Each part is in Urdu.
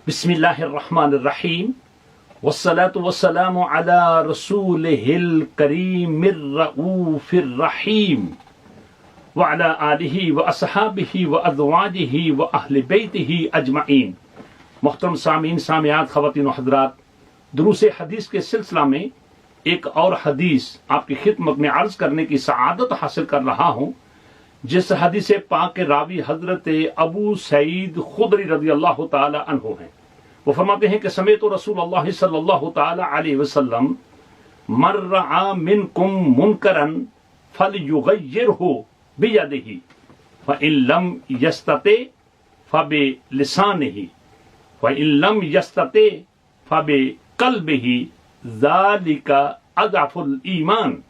بسم اللہ الرحمن الرحیم والصلاة والسلام علی رسولہ الکریم الرؤوف الرحیم وعلی آلہ واصحابہ وازواجہ واہل بیتہ اجمعین۔ محترم سامعین، سامعات، خواتین و حضرات، دروس حدیث کے سلسلہ میں ایک اور حدیث آپ کی خدمت میں عرض کرنے کی سعادت حاصل کر رہا ہوں، جس حدیث پاک کے راوی حضرت ابو سعید خدری رضی اللہ تعالی عنہ ہیں۔ وہ فرماتے ہیں کہ سمعت رسول اللہ صلی اللہ تعالی علیہ وسلم من رعا منکم منکرا فلیغیرہ بیدہ فإن لم یستطع فبلسانہ وإن لم یستطع فبقلبہ ذلک اضعف الایمان۔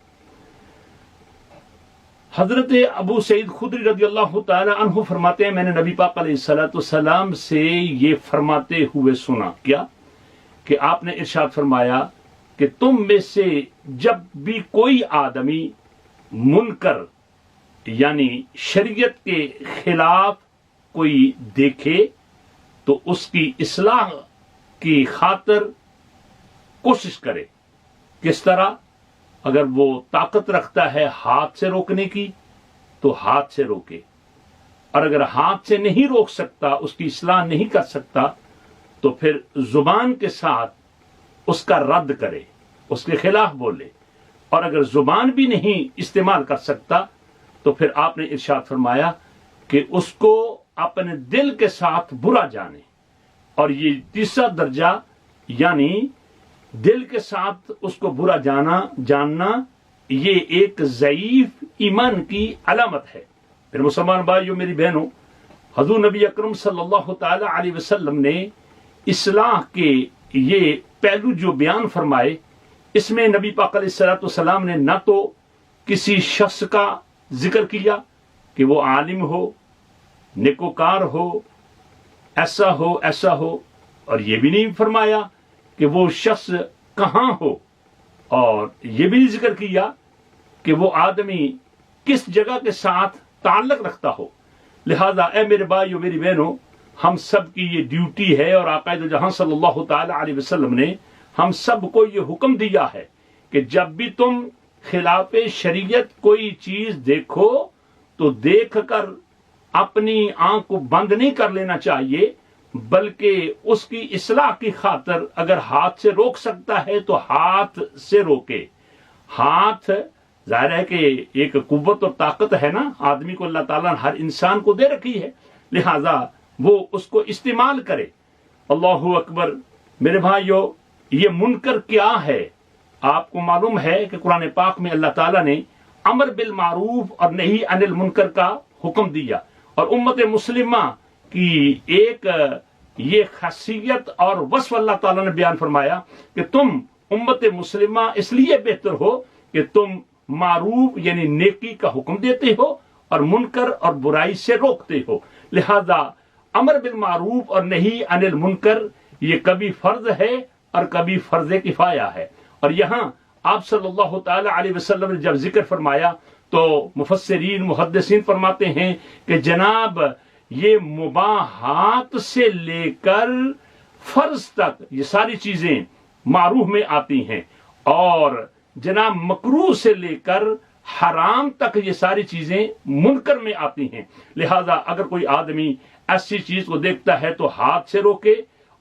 حضرت ابو سعید خدری رضی اللہ تعالی عنہ فرماتے ہیں، میں نے نبی پاک علیہ السلام سے یہ فرماتے ہوئے سنا کیا کہ آپ نے ارشاد فرمایا کہ تم میں سے جب بھی کوئی آدمی منکر یعنی شریعت کے خلاف کوئی دیکھے تو اس کی اصلاح کی خاطر کوشش کرے۔ کس طرح؟ اگر وہ طاقت رکھتا ہے ہاتھ سے روکنے کی تو ہاتھ سے روکے، اور اگر ہاتھ سے نہیں روک سکتا، اس کی اصلاح نہیں کر سکتا، تو پھر زبان کے ساتھ اس کا رد کرے، اس کے خلاف بولے۔ اور اگر زبان بھی نہیں استعمال کر سکتا تو پھر آپ نے ارشاد فرمایا کہ اس کو اپنے دل کے ساتھ برا جانے۔ اور یہ تیسرا درجہ یعنی دل کے ساتھ اس کو برا جاننا یہ ایک ضعیف ایمان کی علامت ہے۔ پھر مسلمان بھائیو، میری بہنوں، حضور نبی اکرم صلی اللہ تعالی علیہ وسلم نے اصلاح کے یہ پہلو جو بیان فرمائے، اس میں نبی پاک علیہ السلام نے نہ تو کسی شخص کا ذکر کیا کہ وہ عالم ہو، نیکوکار ہو، ایسا ہو، اور یہ بھی نہیں فرمایا کہ وہ شخص کہاں ہو، اور یہ بھی ذکر کیا کہ وہ آدمی کس جگہ کے ساتھ تعلق رکھتا ہو۔ لہذا اے میرے بھائیو، میری بہنوں، ہم سب کی یہ ڈیوٹی ہے، اور آقا دو جہاں صلی اللہ تعالی علیہ وسلم نے ہم سب کو یہ حکم دیا ہے کہ جب بھی تم خلاف شریعت کوئی چیز دیکھو تو دیکھ کر اپنی آنکھ کو بند نہیں کر لینا چاہیے، بلکہ اس کی اصلاح کی خاطر اگر ہاتھ سے روک سکتا ہے تو ہاتھ سے روکے۔ ہاتھ ظاہر ہے کہ ایک قوت اور طاقت ہے نا، آدمی کو اللہ تعالیٰ نے ہر انسان کو دے رکھی ہے، لہذا وہ اس کو استعمال کرے۔ اللہ اکبر۔ میرے بھائیو، یہ منکر کیا ہے؟ آپ کو معلوم ہے کہ قرآن پاک میں اللہ تعالیٰ نے امر بالمعروف اور نہی عن المنکر کا حکم دیا، اور امت مسلمہ کی ایک یہ خاصیت اور وصف اللہ تعالیٰ نے بیان فرمایا کہ تم امت مسلمہ اس لیے بہتر ہو کہ تم معروف یعنی نیکی کا حکم دیتے ہو اور منکر اور برائی سے روکتے ہو۔ لہذا امر بالمعروف اور نہی عن المنکر یہ کبھی فرض ہے اور کبھی فرض کفایہ ہے۔ اور یہاں آپ صلی اللہ تعالی علیہ وسلم نے جب ذکر فرمایا تو مفسرین محدثین فرماتے ہیں کہ جناب یہ مباحات سے لے کر فرض تک یہ ساری چیزیں معروف میں آتی ہیں، اور جناب مکروہ سے لے کر حرام تک یہ ساری چیزیں منکر میں آتی ہیں۔ لہذا اگر کوئی آدمی ایسی چیز کو دیکھتا ہے تو ہاتھ سے روکے،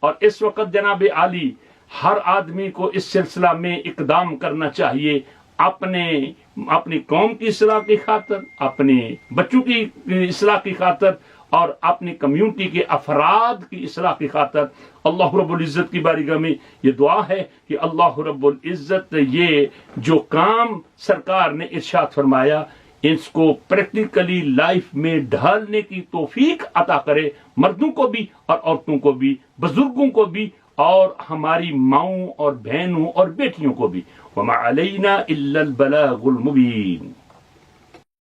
اور اس وقت جناب عالی ہر آدمی کو اس سلسلہ میں اقدام کرنا چاہیے، اپنی قوم کی اصلاح کی خاطر، اپنے بچوں کی اصلاح کی خاطر، اور اپنی کمیونٹی کے افراد کی اصلاح کی خاطر۔ اللہ رب العزت کی بارگاہ میں یہ دعا ہے کہ اللہ رب العزت یہ جو کام سرکار نے ارشاد فرمایا اس کو پریکٹیکلی لائف میں ڈھالنے کی توفیق عطا کرے، مردوں کو بھی اور عورتوں کو بھی، بزرگوں کو بھی، اور ہماری ماؤں اور بہنوں اور بیٹیوں کو بھی۔ وَمَا عَلَيْنَا إِلَّا الْبَلَاغُ الْمُبِينُ۔